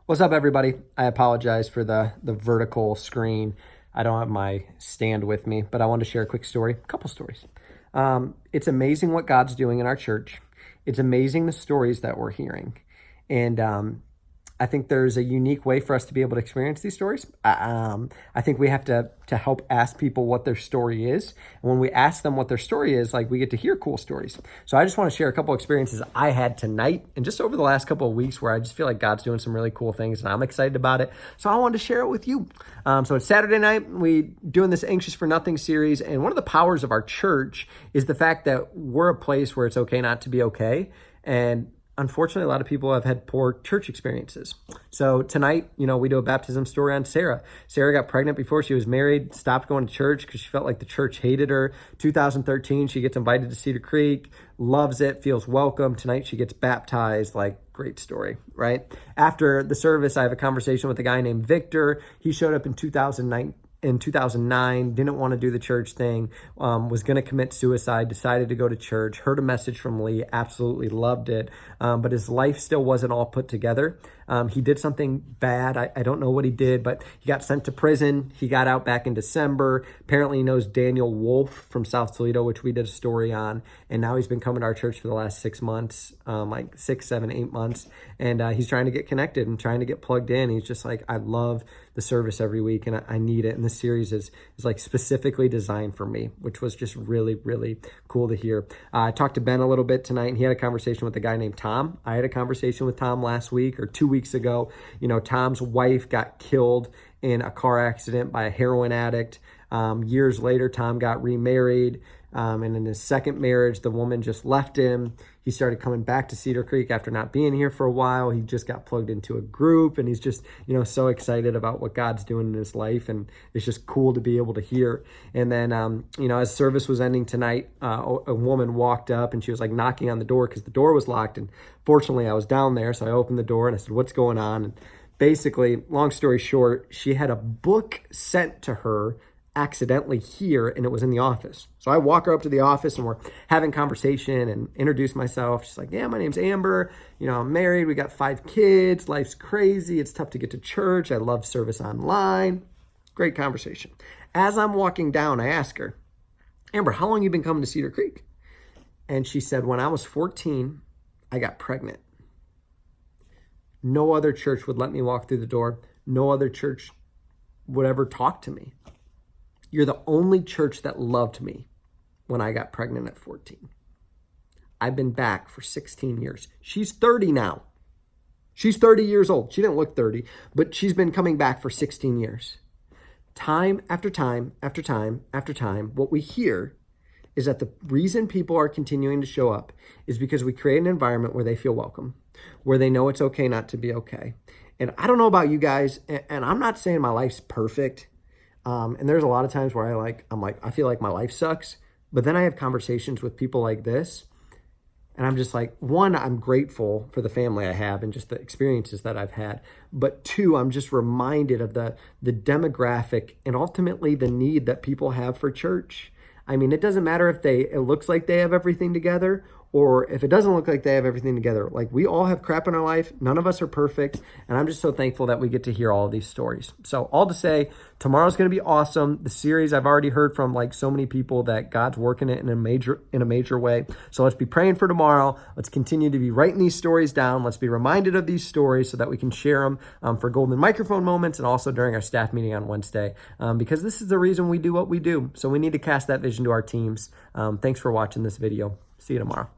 What's up, everybody? I apologize for the vertical screen. I don't have my stand with me, but I wanted to share a quick story, a couple stories. It's amazing what God's doing in our church. It's amazing the stories that we're hearing. And I think there's a unique way for us to be able to experience these stories. I think we have to help ask people what their story is. And when we ask them what their story is, like, we get to hear cool stories. So I just want to share a couple experiences I had tonight and just over the last couple of weeks where I just feel like God's doing some really cool things and I'm excited about it. So I wanted to share it with you. So it's Saturday night. We doing this Anxious for Nothing series. And one of the powers of our church is the fact that we're a place where it's okay not to be okay. And unfortunately, a lot of people have had poor church experiences. So tonight, we do a baptism story on Sarah. Sarah got pregnant before she was married, stopped going to church because she felt like the church hated her. 2013, she gets invited to Cedar Creek, loves it, feels welcome. Tonight, she gets baptized. Great story, right? After the service, I have a conversation with a guy named Victor. He showed up in 2009, didn't want to do the church thing, was going to commit suicide, decided to go to church, heard a message from Lee, absolutely loved it, but his life still wasn't all put together. He did something bad. I don't know what he did, but he got sent to prison. He got out back in December. Apparently he knows Daniel Wolf from South Toledo, which we did a story on, and now he's been coming to our church for the last 6 months, 6, 7, 8 months, and he's trying to get connected and trying to get plugged in. He's just like, I love the service every week and I need it. And this series is like specifically designed for me, which was just really, really cool to hear. I talked to Ben a little bit tonight and he had a conversation with a guy named Tom. I had a conversation with Tom last week or 2 weeks ago. Tom's wife got killed in a car accident by a heroin addict. Years later, Tom got remarried. And in his second marriage, the woman just left him. He started coming back to Cedar Creek after not being here for a while. He just got plugged into a group and he's just, so excited about what God's doing in his life. And it's just cool to be able to hear. And then, as service was ending tonight, a woman walked up and she was like knocking on the door because the door was locked. And fortunately, I was down there. So I opened the door and I said, "What's going on?" And basically, long story short, she had a book sent to her accidentally here and it was in the office. So I walk her up to the office and we're having conversation and introduce myself. She's like, "Yeah, my name's Amber. I'm married. We got 5 kids. Life's crazy. It's tough to get to church. I love service online." Great conversation. As I'm walking down, I ask her, "Amber, how long you been coming to Cedar Creek?" And she said, "When I was 14, I got pregnant. No other church would let me walk through the door. No other church would ever talk to me. You're the only church that loved me when I got pregnant at 14. I've been back for 16 years. She's 30 now. She's 30 years old. She didn't look 30, but she's been coming back for 16 years. Time after time after time after time, what we hear is that the reason people are continuing to show up is because we create an environment where they feel welcome, where they know it's okay not to be okay. And I don't know about you guys, and I'm not saying my life's perfect. And there's a lot of times where I feel like my life sucks, but then I have conversations with people like this. And I'm just like, one, I'm grateful for the family I have and just the experiences that I've had. But two, I'm just reminded of the demographic and ultimately the need that people have for church. I mean, it doesn't matter if it looks like they have everything together or if it doesn't look like they have everything together. Like, we all have crap in our life. None of us are perfect. And I'm just so thankful that we get to hear all of these stories. So all to say, tomorrow's going to be awesome. The series, I've already heard from so many people that God's working it in a major way. So let's be praying for tomorrow. Let's continue to be writing these stories down. Let's be reminded of these stories so that we can share them for golden microphone moments and also during our staff meeting on Wednesday, because this is the reason we do what we do. So we need to cast that vision to our teams. Thanks for watching this video. See you tomorrow.